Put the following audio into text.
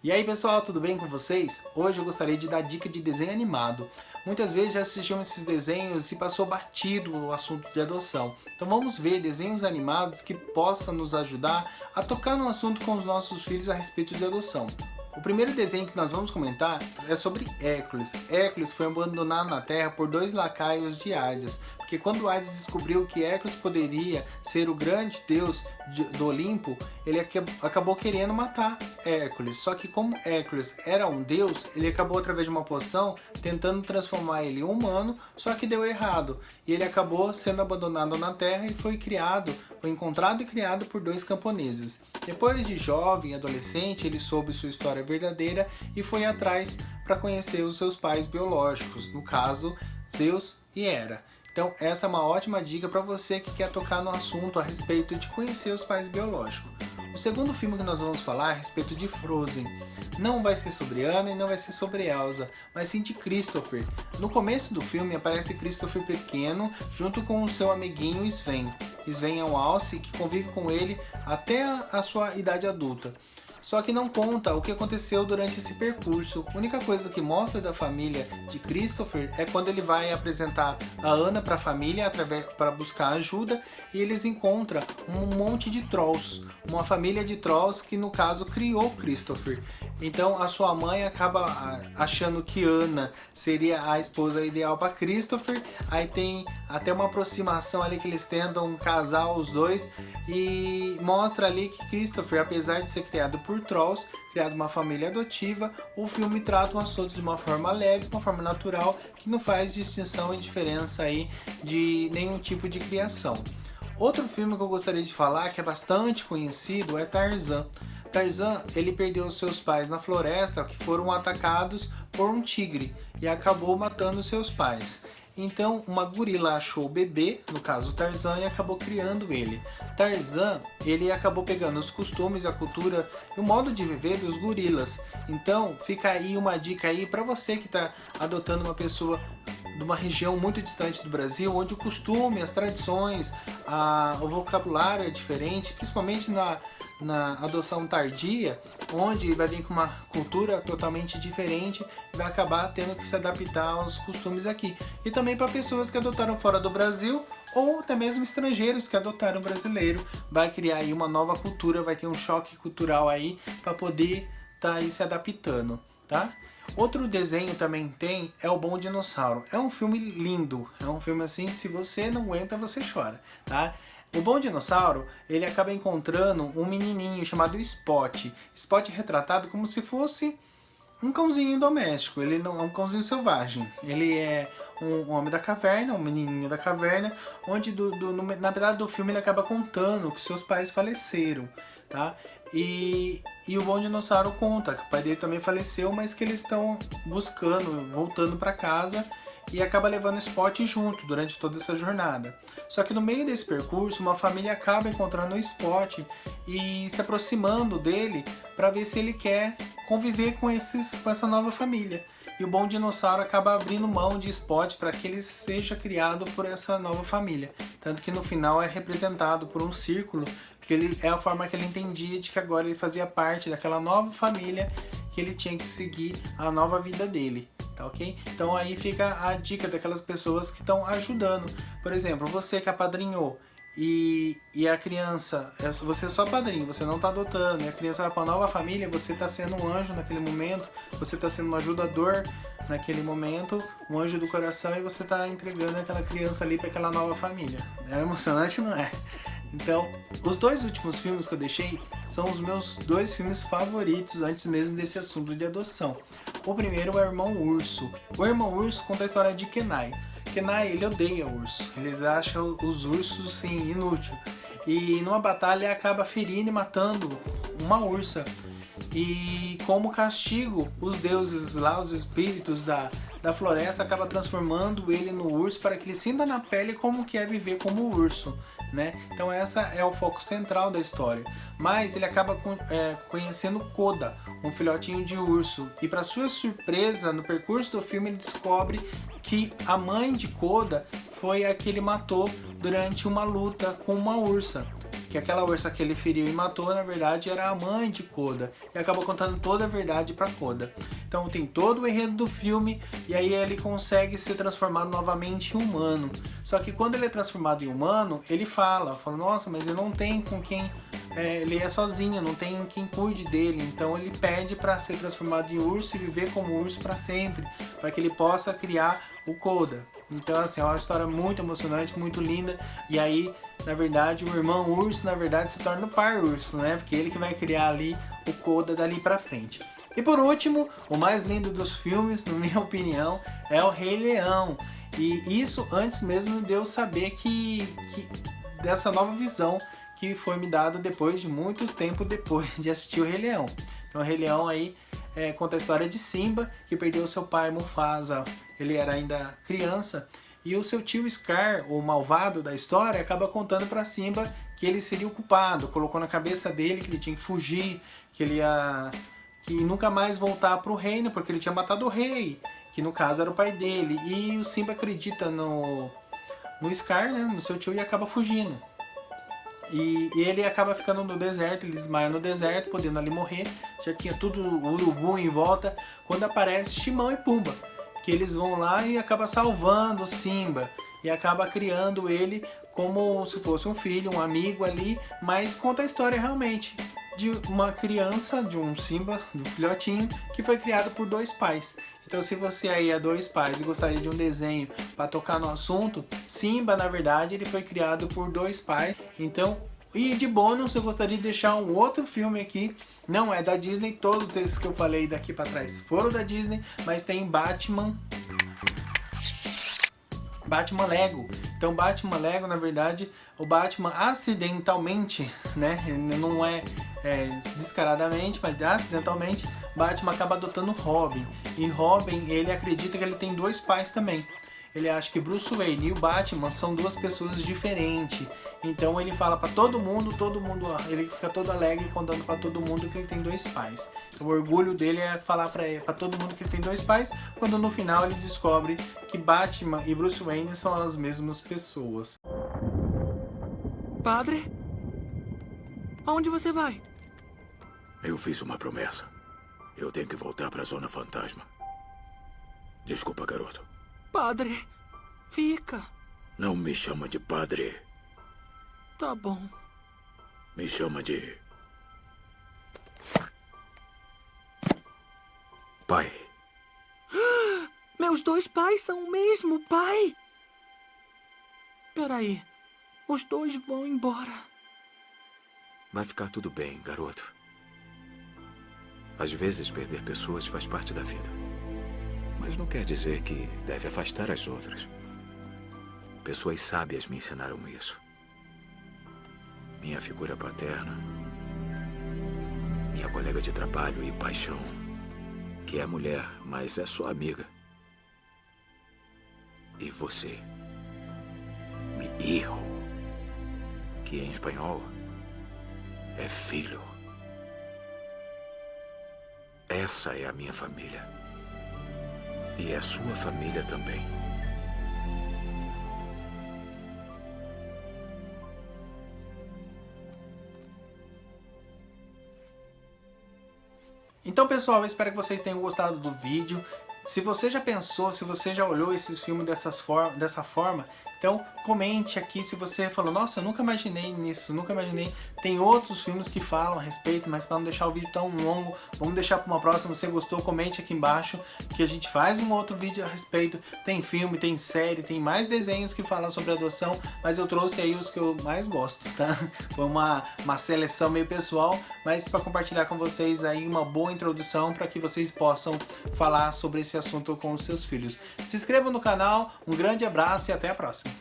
E aí pessoal, tudo bem com vocês? Hoje eu gostaria de dar dica de desenho animado. Muitas vezes já assistimos esses desenhos e passou batido o assunto de adoção. Então vamos ver desenhos animados que possam nos ajudar a tocar no assunto com os nossos filhos a respeito de adoção. O primeiro desenho que nós vamos comentar é sobre Hércules. Hércules foi abandonado na Terra por dois lacaios de Hades, porque quando Hades descobriu que Hércules poderia ser o grande deus do Olimpo, ele acabou querendo matar Hércules. Só que como Hércules era um deus, ele acabou através de uma poção tentando transformar ele em humano, só que deu errado. E ele acabou sendo abandonado na Terra e foi encontrado e criado por dois camponeses. Depois de jovem, adolescente, ele soube sua história verdadeira e foi atrás para conhecer os seus pais biológicos, no caso, Zeus e Hera. Então essa é uma ótima dica para você que quer tocar no assunto a respeito de conhecer os pais biológicos. O segundo filme que nós vamos falar é a respeito de Frozen. Não vai ser sobre Anna e não vai ser sobre Elsa, mas sim de Christopher. No começo do filme aparece Christopher pequeno junto com o seu amiguinho Sven. Sven é um alce que convive com ele até a sua idade adulta. Só que não conta o que aconteceu durante esse percurso. A única coisa que mostra da família de Christopher é quando ele vai apresentar a Anna para a família para buscar ajuda e eles encontram um monte de trolls, uma família de trolls que no caso criou Christopher. Então a sua mãe acaba achando que Anna seria a esposa ideal para Christopher. Aí tem até uma aproximação ali que eles tentam casar os dois e mostra ali que Christopher, apesar de ser criado por trolls, criado uma família adotiva, o filme trata o assunto de uma forma leve, uma forma natural, que não faz distinção e diferença aí de nenhum tipo de criação. Outro filme que eu gostaria de falar, que é bastante conhecido, é Tarzan. Tarzan, ele perdeu seus pais na floresta, que foram atacados por um tigre e acabou matando seus pais. Então uma gorila achou o bebê, no caso Tarzan, e acabou criando ele. Tarzan, ele acabou pegando os costumes, a cultura e o modo de viver dos gorilas. Então fica aí uma dica aí para você que está adotando uma pessoa de uma região muito distante do Brasil, onde o costume, as tradições, o vocabulário é diferente, principalmente na adoção tardia, onde vai vir com uma cultura totalmente diferente e vai acabar tendo que se adaptar aos costumes aqui. E também para pessoas que adotaram fora do Brasil ou até mesmo estrangeiros que adotaram brasileiro, vai criar aí uma nova cultura, vai ter um choque cultural aí para poder estar aí se adaptando, tá? Outro desenho também tem é o Bom Dinossauro. É um filme lindo, é um filme assim, se você não aguenta, você chora, tá? O Bom Dinossauro, ele acaba encontrando um menininho chamado Spot. Spot é retratado como se fosse um cãozinho doméstico, ele não é um cãozinho selvagem. Ele é um homem da caverna, um menininho da caverna, onde na verdade do filme ele acaba contando que seus pais faleceram, tá? E o Bom Dinossauro conta que o pai dele também faleceu, mas que eles estão voltando para casa e acaba levando o Spot junto durante toda essa jornada. Só que no meio desse percurso, uma família acaba encontrando o Spot e se aproximando dele para ver se ele quer conviver com essa nova família. E o Bom Dinossauro acaba abrindo mão de Spot para que ele seja criado por essa nova família. Tanto que no final é representado por um círculo, que é a forma que ele entendia de que agora ele fazia parte daquela nova família, que ele tinha que seguir a nova vida dele. Tá, ok? Então aí fica a dica daquelas pessoas que estão ajudando. Por exemplo, você que apadrinhou e a criança, você é só padrinho, você não está adotando, e a criança vai para uma nova família, você está sendo um anjo naquele momento, você está sendo um ajudador naquele momento, um anjo do coração, e você está entregando aquela criança ali para aquela nova família. É emocionante, não é? Então, os dois últimos filmes que eu deixei são os meus dois filmes favoritos antes mesmo desse assunto de adoção. O primeiro é o Irmão Urso. O Irmão Urso conta a história de Kenai. Kenai, ele odeia urso, ele acha os ursos assim, inútil. E numa batalha ele acaba ferindo e matando uma ursa. E como castigo, os deuses lá, os espíritos da floresta, acabam transformando ele no urso para que ele sinta na pele como que é viver como urso, né? Então essa é o foco central da história. Mas ele acaba conhecendo Koda, um filhotinho de urso. E para sua surpresa, no percurso do filme ele descobre que a mãe de Koda foi a que ele matou durante uma luta com uma ursa. que aquela ursa que ele feriu e matou, na verdade, era a mãe de Koda. E acaba contando toda a verdade para Koda. Então tem todo o enredo do filme, e aí ele consegue ser transformado novamente em humano. Só que quando ele é transformado em humano, ele fala, nossa, mas eu não tenho com quem... ele é sozinho, não tem quem cuide dele. Então ele pede para ser transformado em urso e viver como urso para sempre, para que ele possa criar o Koda. Então assim, é uma história muito emocionante, muito linda. E aí, na verdade, o irmão urso, na verdade, se torna o par urso, né? Porque ele que vai criar ali o Koda dali pra frente. E por último, o mais lindo dos filmes, na minha opinião, é o Rei Leão. E isso antes mesmo de eu saber que dessa nova visão que foi me dada depois de muito tempo depois de assistir o Rei Leão. Então o Rei Leão aí conta a história de Simba, que perdeu seu pai Mufasa, ele era ainda criança, e o seu tio Scar, o malvado da história, acaba contando para Simba que ele seria o culpado, colocou na cabeça dele que ele tinha que fugir, que ele ia nunca mais voltar para o reino, porque ele tinha matado o rei, que no caso era o pai dele, e o Simba acredita no Scar, né, no seu tio, e acaba fugindo. E ele acaba ficando no deserto, ele desmaia no deserto, podendo ali morrer. Já tinha tudo o urubu em volta, quando aparece Timão e Pumba, que eles vão lá e acaba salvando o Simba, e acaba criando ele como se fosse um filho, um amigo ali, mas conta a história realmente de uma criança, de um Simba, de um filhotinho, que foi criado por dois pais. Então se você aí é dois pais e gostaria de um desenho para tocar no assunto, Simba, na verdade, ele foi criado por dois pais. Então, e de bônus, eu gostaria de deixar um outro filme aqui, não é da Disney, todos esses que eu falei daqui para trás foram da Disney, mas tem Batman Lego. Então Batman Lego, na verdade, o Batman acidentalmente, né, não é descaradamente, mas acidentalmente, Batman acaba adotando Robin. E Robin, ele acredita que ele tem dois pais também. Ele acha que Bruce Wayne e o Batman são duas pessoas diferentes. Então ele fala pra todo mundo, ele fica todo alegre contando pra todo mundo que ele tem dois pais. O orgulho dele é falar pra todo mundo que ele tem dois pais, quando no final ele descobre que Batman e Bruce Wayne são as mesmas pessoas. Padre? Aonde você vai? Eu fiz uma promessa. Eu tenho que voltar pra Zona Fantasma. Desculpa, garoto. Padre, fica. Não me chama de padre. Tá bom. Me chama de... pai. Meus dois pais são o mesmo pai. Peraí, os dois vão embora. Vai ficar tudo bem, garoto. Às vezes perder pessoas faz parte da vida. Mas não quer dizer que deve afastar as outras. Pessoas sábias me ensinaram isso. Minha figura paterna, minha colega de trabalho e paixão, que é mulher, mas é sua amiga. E você, mi hijo, que em espanhol é filho. Essa é a minha família. E é sua família também. Então, pessoal, eu espero que vocês tenham gostado do vídeo. Se você já pensou, se você já olhou esses filmes dessa forma, então comente aqui se você falou, nossa, eu nunca imaginei nisso, nunca imaginei. Tem outros filmes que falam a respeito, mas para não deixar o vídeo tão longo, vamos deixar para uma próxima. Se você gostou, comente aqui embaixo que a gente faz um outro vídeo a respeito. Tem filme, tem série, tem mais desenhos que falam sobre adoção, mas eu trouxe aí os que eu mais gosto, tá? Foi uma seleção meio pessoal, mas para compartilhar com vocês aí uma boa introdução para que vocês possam falar sobre esse assunto com os seus filhos. Se inscrevam no canal, um grande abraço e até a próxima.